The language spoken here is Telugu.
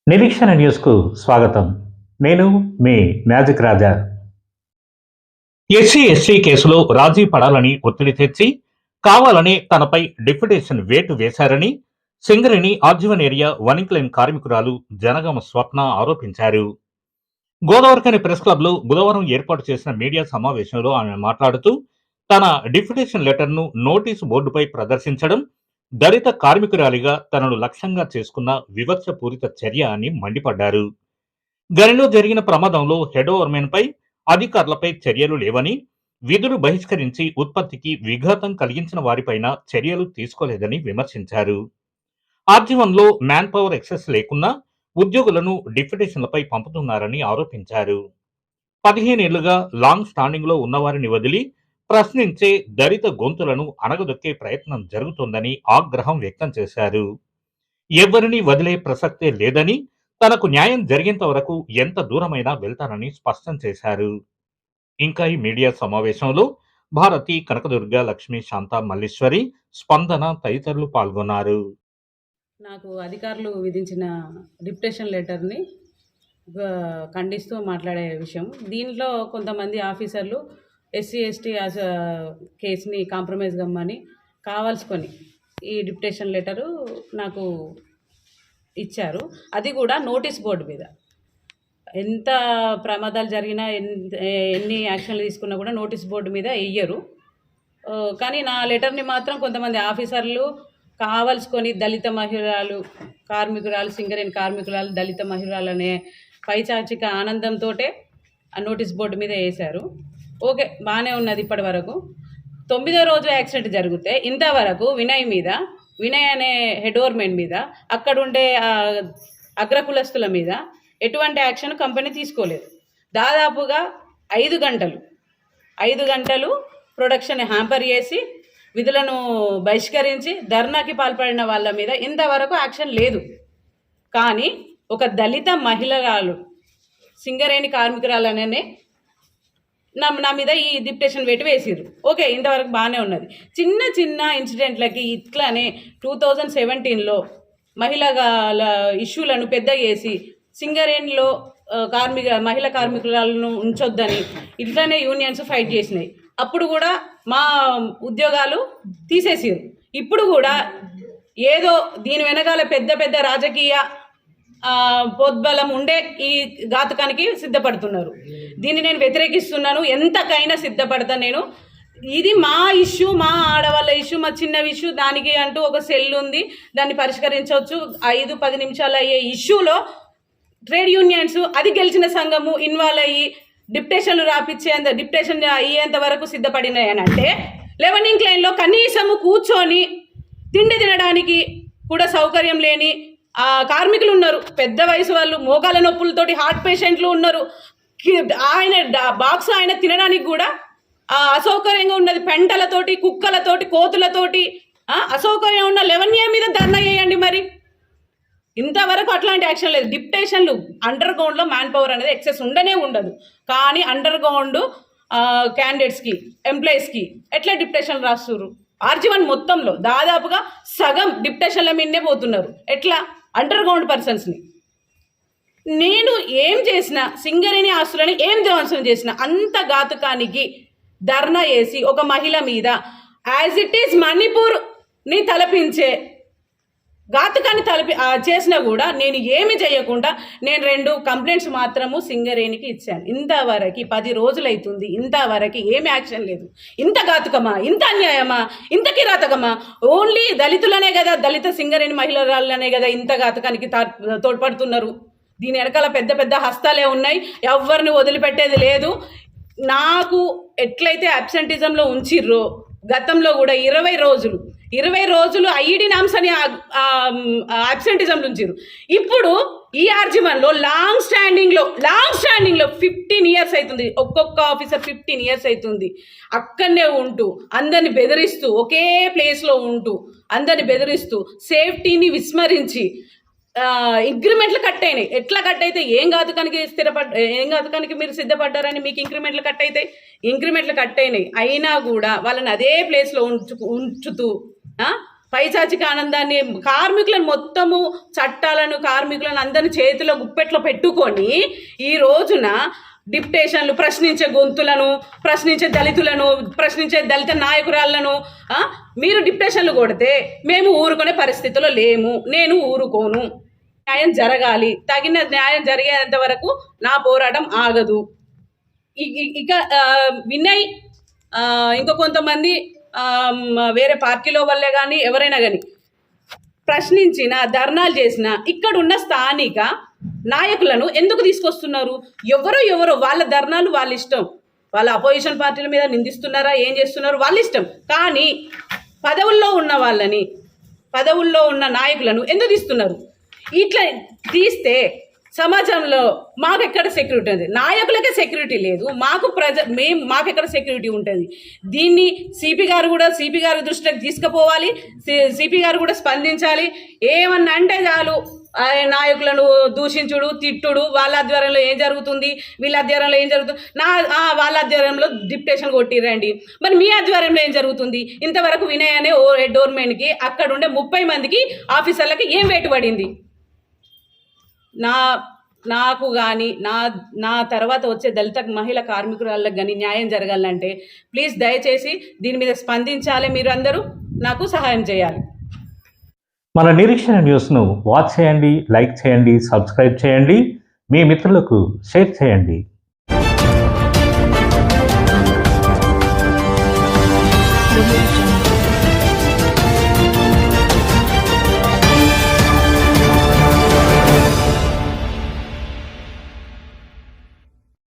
నిరీక్షణ న్యూస్కు స్వాగతం. నేను మీ మ్యాజిక్ రాజా. ఎస్సీ కేసులో రాజీ పడాలని ఒత్తిడి తెచ్చి కావాలని తనపై డిప్యుటేషన్ వేటు వేశారని సింగరేణి ఆర్జీవన్ ఏరియా వనింక్లైన్ కార్మికురాలు జనగామ స్వప్న ఆరోపించారు. గోదావరిఖని ప్రెస్ క్లబ్ లో బుధవారం ఏర్పాటు చేసిన మీడియా సమావేశంలో ఆమె మాట్లాడుతూ తన డిప్యుటేషన్ లెటర్ను నోటీసు బోర్డుపై ప్రదర్శించడం దళిత కార్మికురాలిగా తనను లక్ష్యంగా చేసుకున్న వివక్షపూరిత చర్య అని మండిపడ్డారు. గనిలో జరిగిన ప్రమాదంలో హెడ్ ఓవర్మెన్ పై అధికారులపై చర్యలు లేవని, విధులు బహిష్కరించి ఉత్పత్తికి విఘాతం కలిగించిన వారిపైన చర్యలు తీసుకోలేదని విమర్శించారు. ఆర్జీవన్లో మ్యాన్ పవర్ ఎక్సెస్ లేకున్నా ఉద్యోగులను డిప్యుటేషన్లపై పంపుతున్నారని ఆరోపించారు. 15 ఏళ్లుగా లాంగ్ స్టాండింగ్ లో ఉన్నవారిని వదిలి ప్రశ్నించే దళిత గొంతులను అణగదొక్కే ప్రయత్నం జరుగుతోందని ఆగ్రహం వ్యక్తం చేశారు. ఎవరిని వదిలే ప్రసక్తే లేదని, తనకు న్యాయం జరిగేంత వరకు ఎంత దూరమైనా వెళ్తానని స్పష్టం చేశారు. ఇంకా ఈ మీడియా సమావేశంలో భారతి, కనకదుర్గ, లక్ష్మి, శాంత, మల్లీశ్వరి, స్పందన తదితరులు పాల్గొన్నారు. నాకు అధికారులు విధించిన డిప్యుటేషన్ లెటర్ని ఖండిస్తూ మాట్లాడే విషయం. దీంట్లో కొంతమంది ఆఫీసర్లు ఎస్సీ కేసుని కాంప్రమైజ్ కమ్మని కావాల్సుకొని ఈ డిప్యుటేషన్ లెటరు నాకు ఇచ్చారు. అది కూడా నోటీస్ బోర్డు మీద. ఎంత ప్రమాదాలు జరిగినా ఎన్ని యాక్షన్లు తీసుకున్నా కూడా నోటీస్ బోర్డు మీద వెయ్యరు. కానీ నా లెటర్ని మాత్రం కొంతమంది ఆఫీసర్లు కావాల్సుకొని దళిత మహిళలు కార్మికురాలు, సింగరేణి కార్మికురాలు, దళిత మహిళలు అనే పైచాచిక ఆనందంతో ఆ నోటీస్ బోర్డు మీద వేశారు. ఓకే, బాగానే ఉన్నది. ఇప్పటి వరకు 9వ రోజు యాక్సిడెంట్ జరిగితే ఇంతవరకు వినయ్ అనే హెడ్ ఓవర్మెన్ మీద, అక్కడుండే అగ్రకులస్తుల మీద ఎటువంటి యాక్షన్ కంపెనీ తీసుకోలేదు. దాదాపుగా 5 గంటలు ప్రొడక్షన్ హ్యాంపర్ చేసి విధులను బహిష్కరించి ధర్నాకి పాల్పడిన వాళ్ళ మీద ఇంతవరకు యాక్షన్ లేదు. కానీ ఒక దళిత మహిళరాలు, సింగరేణి కార్మికురాలనే నా మీద ఈ డిప్యుటేషన్ వేటు వేసిర్రు. ఓకే, ఇంతవరకు బాగానే ఉన్నది. చిన్న ఇన్సిడెంట్లకి ఇట్లానే 2017లో మహిళల ఇష్యూలను పెద్ద చేసి సింగరేణిలో మహిళా కార్మికులను ఉంచొద్దని ఇట్లానే యూనియన్స్ ఫైట్ చేసినాయి. అప్పుడు కూడా మా ఉద్యోగాలు తీసేసారు. ఇప్పుడు కూడా ఏదో దీని వెనకాల పెద్ద రాజకీయ పోద్బలం ఉండే ఈ ఘాతకానికి సిద్ధపడుతున్నారు. దీన్ని నేను వ్యతిరేకిస్తున్నాను. ఎంతకైనా సిద్ధపడతాను నేను. ఇది మా ఇష్యూ, మా ఆడవాళ్ళ ఇష్యూ, మా చిన్న ఇష్యూ. దానికి అంటూ ఒక సెల్ ఉంది, దాన్ని పరిష్కరించవచ్చు. 5-10 నిమిషాలు అయ్యే ఇష్యూలో ట్రేడ్ యూనియన్స్, అది గెలిచిన సంఘము ఇన్వాల్వ్ అయ్యి డిప్యుటేషన్లు డిప్యుటేషన్ అయ్యేంత వరకు సిద్ధపడినాయని అంటే, లెవెనింగ్ లైన్లో కనీసము కూర్చొని తిండి తినడానికి కూడా సౌకర్యం లేని కార్మికులు ఉన్నారు. పెద్ద వయసు వాళ్ళు, మోకాల నొప్పులతోటి హార్ట్ పేషెంట్లు ఉన్నారు. బాక్స్ ఆయన తినడానికి కూడా అసౌకర్యంగా ఉన్నది. పెంటలతోటి, కుక్కలతోటి, కోతులతోటి అసౌకర్యం ఉన్న 11A మీద ధర్నా చేయండి. మరి ఇంతవరకు అట్లాంటి యాక్షన్ లేదు. డిప్యుటేషన్లు అండర్ గ్రౌండ్లో మ్యాన్ పవర్ అనేది ఎక్సెస్ ఉండదు. కానీ అండర్ గ్రౌండ్ క్యాండిడేట్స్కి, ఎంప్లాయీస్కి ఎట్లా డిప్యుటేషన్ రాస్తున్నారు? ఆర్జీవన్ మొత్తంలో దాదాపుగా సగం డిప్యుటేషన్ల మీదనే పోతున్నారు. ఎట్లా? అండర్ గ్రౌండ్ పర్సన్స్ని. నేను ఏం చేసినా, సింగరేణి ఆస్తులని ఏం ధ్వంసం చేసినా, అంత ఘాతుకానికి ధర్నా చేసి ఒక మహిళ మీద యాజ్ ఇట్ ఈజ్ మణిపూర్ని తలపించే ఘాతుకాన్ని చేసినా కూడా నేను ఏమి చేయకుండా నేను 2 కంప్లైంట్స్ మాత్రము సింగరేణికి ఇచ్చాను. ఇంతవరకు 10 రోజులైతుంది, ఇంతవరకు ఏమి యాక్షన్ లేదు. ఇంత ఘాతుకమా, ఇంత అన్యాయమా, ఇంత కిరాతకమా? ఓన్లీ దళితులనే కదా, దళిత సింగరేణి మహిళలనే కదా ఇంత ఘాతుకానికి తోడ్పడుతున్నారు. దీని వెనకాల పెద్ద హస్తాలే ఉన్నాయి. ఎవరిని వదిలిపెట్టేది లేదు. నాకు ఎట్లయితే అబ్సెంటిజంలో ఉంచిర్రో, గతంలో కూడా 20 రోజులు ఐఈడి నామ్స్ అని అబ్సెంటిజంలు ఉంచారు. ఇప్పుడు ఈ ఆర్జీవన్లో లాంగ్ స్టాండింగ్లో 15 ఇయర్స్ అవుతుంది. ఒక్కొక్క ఆఫీసర్ 15 ఇయర్స్ అవుతుంది. అక్కడనే ఉంటూ అందరిని బెదిరిస్తూ, ఒకే ప్లేస్లో ఉంటూ అందరిని బెదిరిస్తూ, సేఫ్టీని విస్మరించి ఇంక్రిమెంట్లు కట్ అయినాయి. ఎట్లా కట్ అయితే ఏం ఘాతుకానికి మీరు సిద్ధపడ్డారని మీకు ఇంక్రిమెంట్లు కట్ అయినాయి. అయినా కూడా వాళ్ళని అదే ప్లేస్లో ఉంచుతూ పైచాచిక ఆనందాన్ని కార్మికులను మొత్తము చట్టాలను కార్మికులను అందరిని చేతిలో గుప్పెట్లో పెట్టుకొని ఈ రోజున డిప్టేషన్లు, ప్రశ్నించే గొంతులను, ప్రశ్నించే దళితులను, ప్రశ్నించే దళిత నాయకురాళ్లను మీరు డిప్టేషన్లు కొడితే మేము ఊరుకునే పరిస్థితిలో లేము. నేను ఊరుకోను. న్యాయం జరగాలి. తగిన న్యాయం జరిగేంత వరకు నా పోరాటం ఆగదు. ఇక వినయ్ ఇంకా కొంతమంది వేరే పార్టీలో వల్లే కానీ ఎవరైనా కానీ ప్రశ్నించిన, ధర్నాలు చేసిన ఇక్కడున్న స్థానిక నాయకులను ఎందుకు తీసుకొస్తున్నారు? ఎవరో వాళ్ళ ధర్నాలు వాళ్ళ ఇష్టం. వాళ్ళ అపోజిషన్ పార్టీల మీద నిందిస్తున్నారా, ఏం చేస్తున్నారు వాళ్ళ ఇష్టం. కానీ పదవుల్లో ఉన్న వాళ్ళని, పదవుల్లో ఉన్న నాయకులను ఎందుకు తీస్తున్నారు? ఇట్లా తీస్తే సమాజంలో మాకెక్కడ సెక్యూరిటీ ఉంది? నాయకులకే సెక్యూరిటీ లేదు, మాకెక్కడ సెక్యూరిటీ ఉంటుంది? దీన్ని సిపి గారి దృష్టికి తీసుకుపోవాలి. సిపి గారు కూడా స్పందించాలి. ఏమన్నా అంటే చాలు నాయకులను దూషించుడు, తిట్టుడు, వాళ్ళ ఆధ్వర్యంలో ఏం జరుగుతుంది, వీళ్ళ ఆధ్వర్యంలో ఏం జరుగుతుంది, వాళ్ళ ఆధ్వర్యంలో డిప్టేషన్ కొట్టిరండి. మరి మీ ఆధ్వర్యంలో ఏం జరుగుతుంది? ఇంతవరకు వినయ్ అనే డోర్మెన్కి అక్కడ ఉండే 30 మందికి ఆఫీసర్లకి ఏం వేటు పడింది? నాకు కానీ నా తర్వాత వచ్చే దళిత మహిళా కార్మికురాళ్ళకి కానీ న్యాయం జరగాలంటే ప్లీజ్ దయచేసి దీని మీద స్పందించాలి. మీరు అందరూ నాకు సహాయం చేయాలి. మన నిరీక్షణ న్యూస్ను వాచ్ చేయండి, లైక్ చేయండి, సబ్స్క్రైబ్ చేయండి, మీ మిత్రులకు షేర్ చేయండి.